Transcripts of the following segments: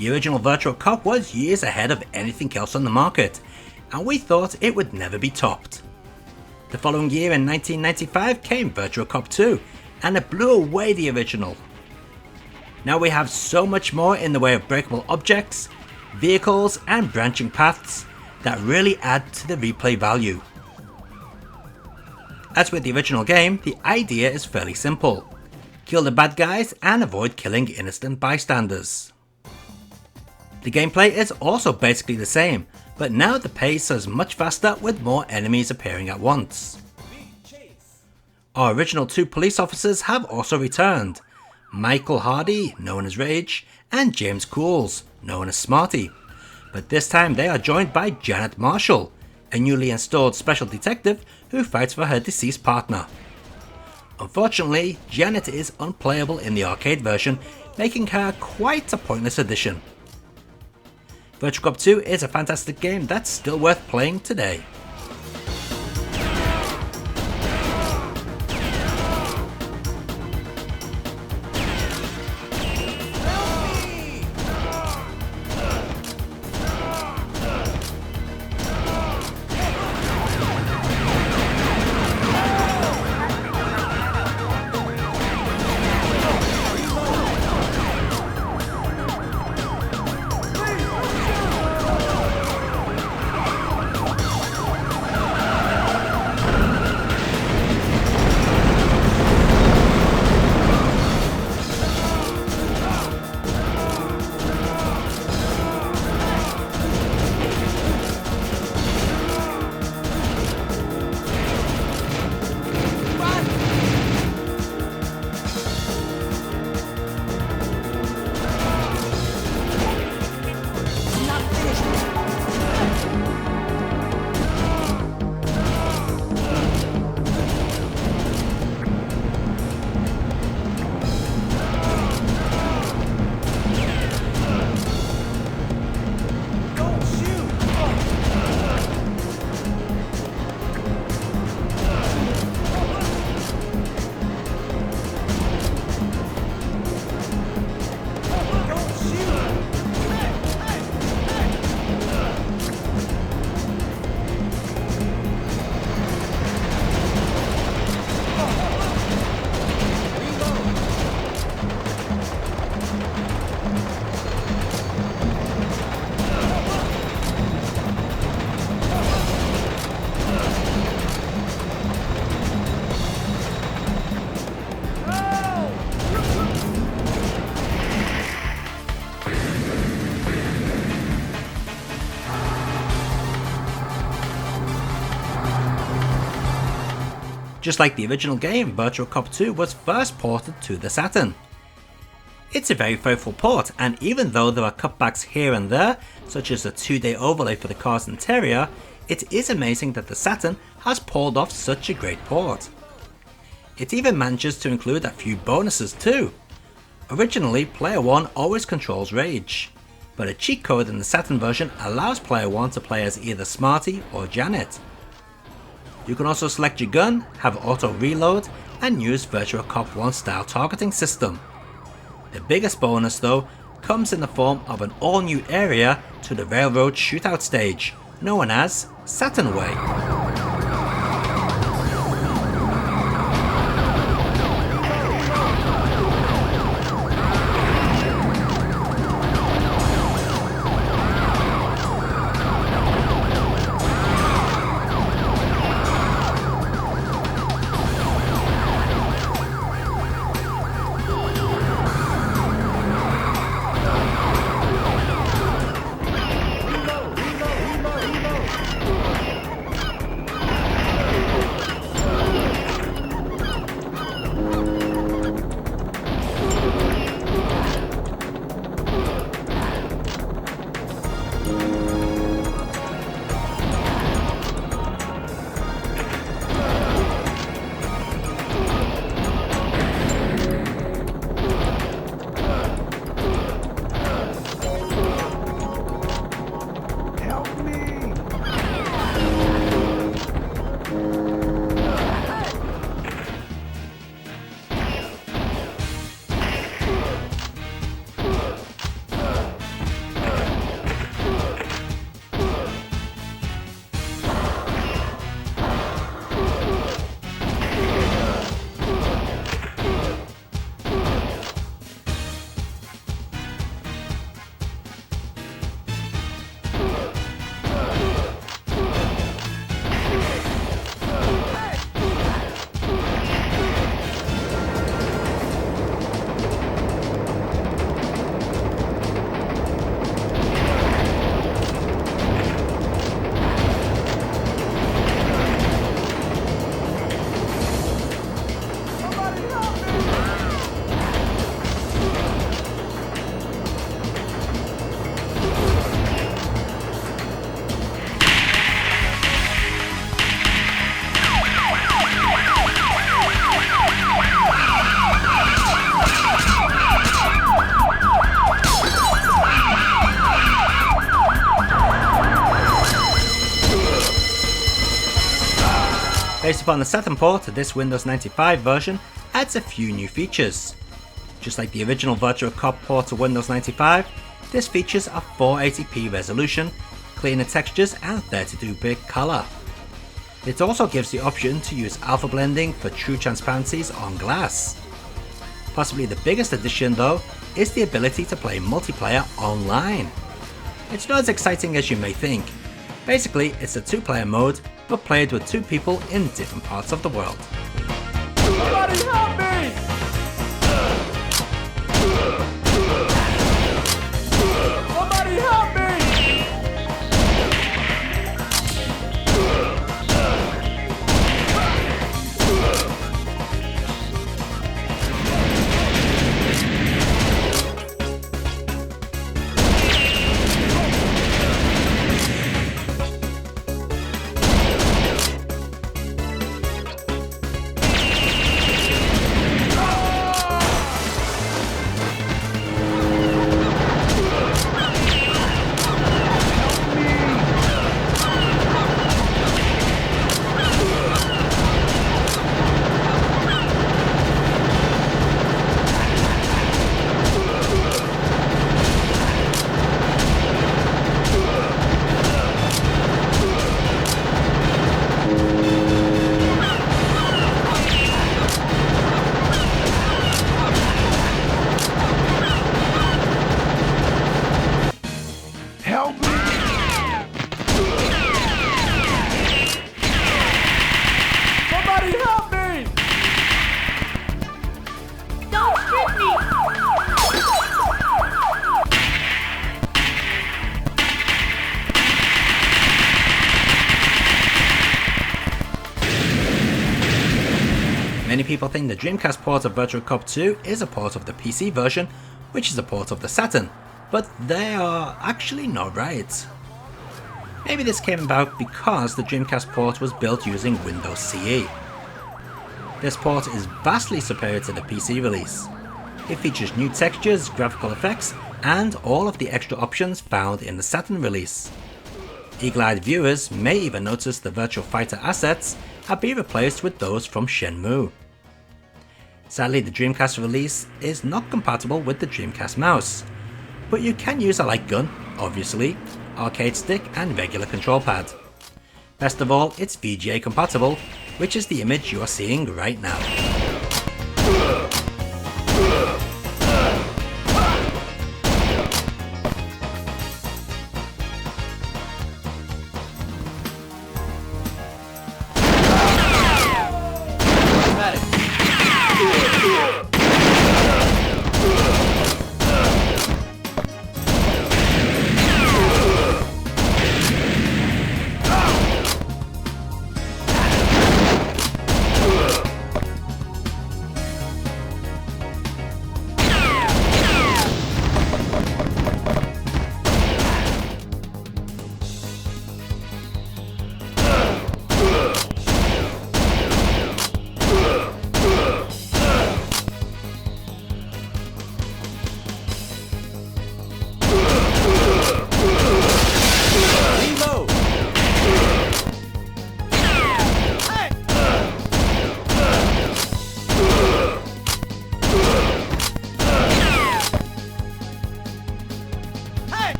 The original Virtua Cop was years ahead of anything else on the market, and we thought it would never be topped. The following year in 1995 came Virtua Cop 2, and it blew away the original. Now we have so much more in the way of breakable objects, vehicles and branching paths that really add to the replay value. As with the original game, the idea is fairly simple. Kill the bad guys and avoid killing innocent bystanders. The gameplay is also basically the same, but now the pace is much faster with more enemies appearing at once. Our original 2 police officers have also returned, Michael Hardy, known as Rage, and James Cools, known as Smarty, but this time they are joined by Janet Marshall, a newly installed special detective who fights for her deceased partner. Unfortunately, Janet is unplayable in the arcade version, making her quite a pointless addition. Virtua Cop 2 is a fantastic game that's still worth playing today. Just like the original game, Virtua Cop 2 was first ported to the Saturn. It's a very faithful port, and even though there are cutbacks here and there, such as a 2-day overlay for the car's interior, it is amazing that the Saturn has pulled off such a great port. It even manages to include a few bonuses too. Originally, Player 1 always controls Rage, but a cheat code in the Saturn version allows Player 1 to play as either Smarty or Janet. You can also select your gun, have auto reload, and use Virtua Cop 1 style targeting system. The biggest bonus though comes in the form of an all new area to the railroad shootout stage, known as Saturn Way. Based upon the Saturn port, this Windows 95 version adds a few new features. Just like the original Virtua Cop port to Windows 95, this features a 480p resolution, cleaner textures and 32-bit color. It also gives the option to use alpha blending for true transparencies on glass. Possibly the biggest addition though is the ability to play multiplayer online. It's not as exciting as you may think. Basically, it's a two-player mode, but played with two people in different parts of the world. Somebody help me! Somebody help me! Many people think the Dreamcast port of Virtua Cop 2 is a port of the PC version, which is a port of the Saturn, but they are actually not right. Maybe this came about because the Dreamcast port was built using Windows CE. This port is vastly superior to the PC release. It features new textures, graphical effects, and all of the extra options found in the Saturn release. Eagle-eyed viewers may even notice the Virtua Fighter assets have been replaced with those from Shenmue. Sadly, the Dreamcast release is not compatible with the Dreamcast mouse, but you can use a light gun, obviously, arcade stick and regular control pad. Best of all, it's VGA compatible, which is the image you are seeing right now.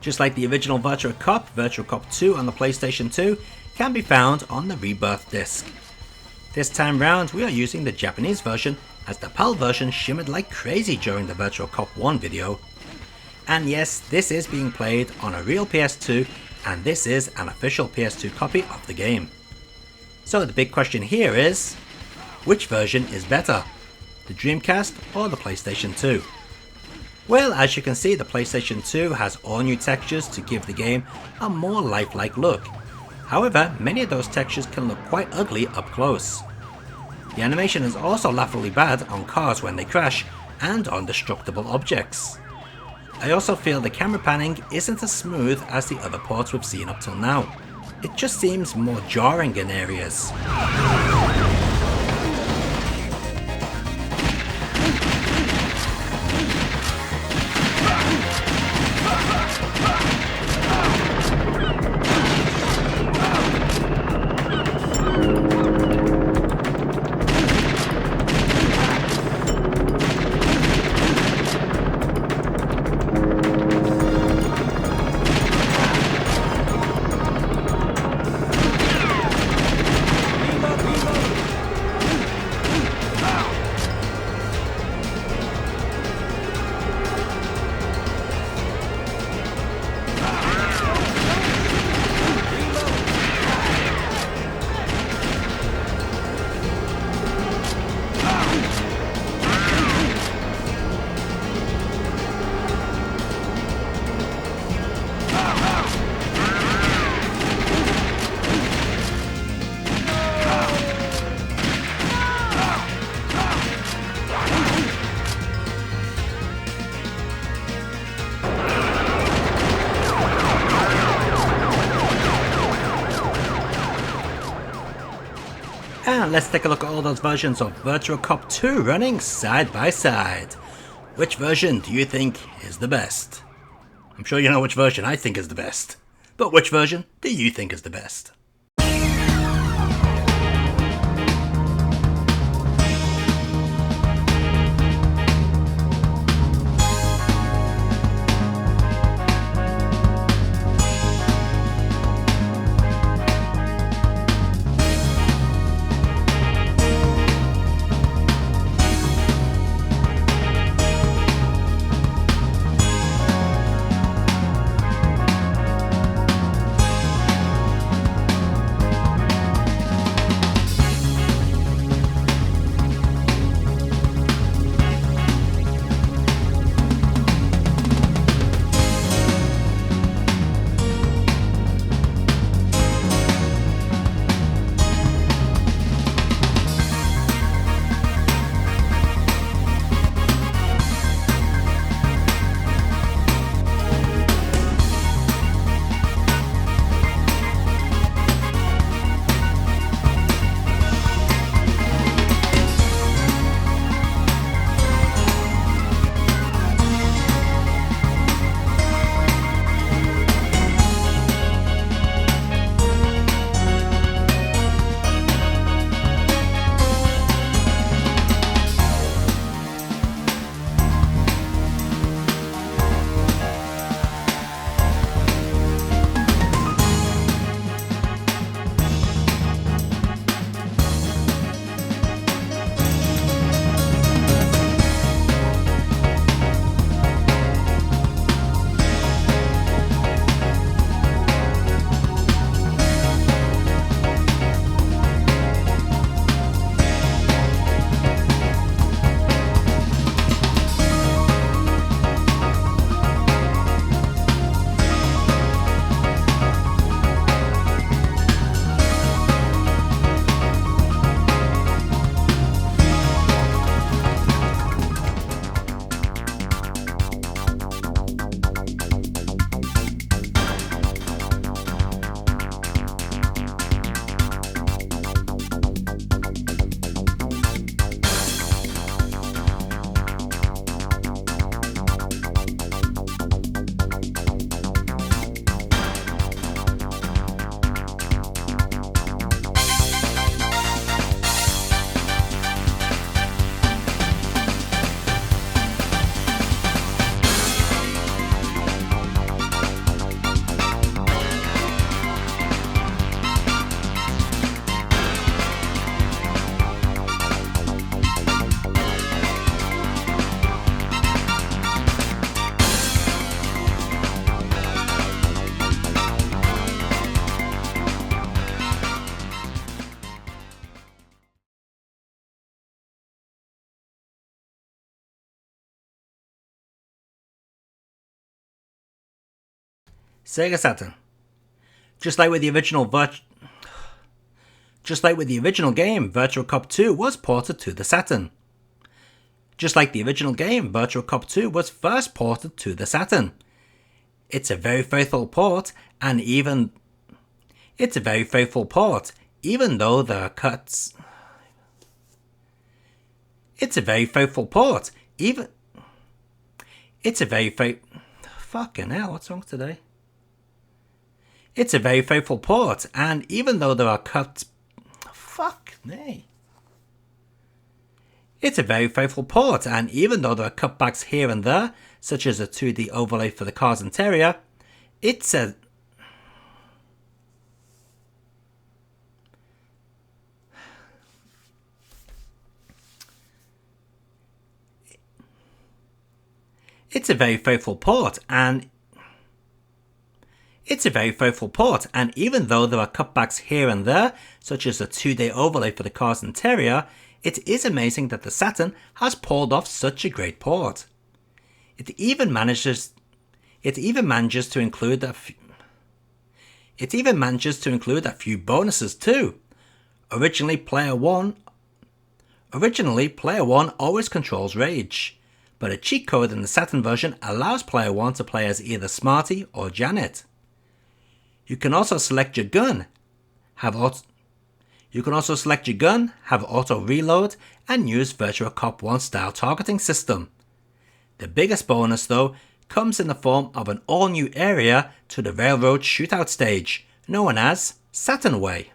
Just like the original Virtua Cop, Virtua Cop 2 on the PlayStation 2 can be found on the Rebirth disc. This time round we are using the Japanese version, as the PAL version shimmered like crazy during the Virtua Cop 1 video. And yes, this is being played on a real PS2, and this is an official PS2 copy of the game. So the big question here is, which version is better? The Dreamcast or the PlayStation 2? Well, as you can see, the PlayStation 2 has all new textures to give the game a more lifelike look. However, many of those textures can look quite ugly up close. The animation is also laughably bad on cars when they crash, and on destructible objects. I also feel the camera panning isn't as smooth as the other ports we've seen up till now. It just seems more jarring in areas. And let's take a look at all those versions of Virtua Cop 2 running side by side. Which version do you think is the best? I'm sure you know which version I think is the best. But which version do you think is the best? Sega Saturn. Just like with the original game, Virtua Cop 2 was ported to the Saturn. Just like the original game, Virtua Cop 2 was first ported to the Saturn. It's a very faithful port, and even though there are cuts. It's a very faithful port, fucking hell, what's wrong today? It's a very faithful port, and even though there are cuts. Fuck me. It's a very faithful port, and even though there are cutbacks here and there, such as a 2D overlay for the car's interior, it's a very faithful port, and even though there are cutbacks here and there, such as a 2D overlay for the car's interior, it is amazing that the Saturn has pulled off such a great port. It even manages to include a few bonuses too. Originally, player one always controls Rage, but a cheat code in the Saturn version allows player 1 to play as either Smarty or Janet. You can also select your gun, have auto reload, and use Virtua Cop 1 style targeting system. The biggest bonus though comes in the form of an all new area to the railroad shootout stage, known as Saturn Way.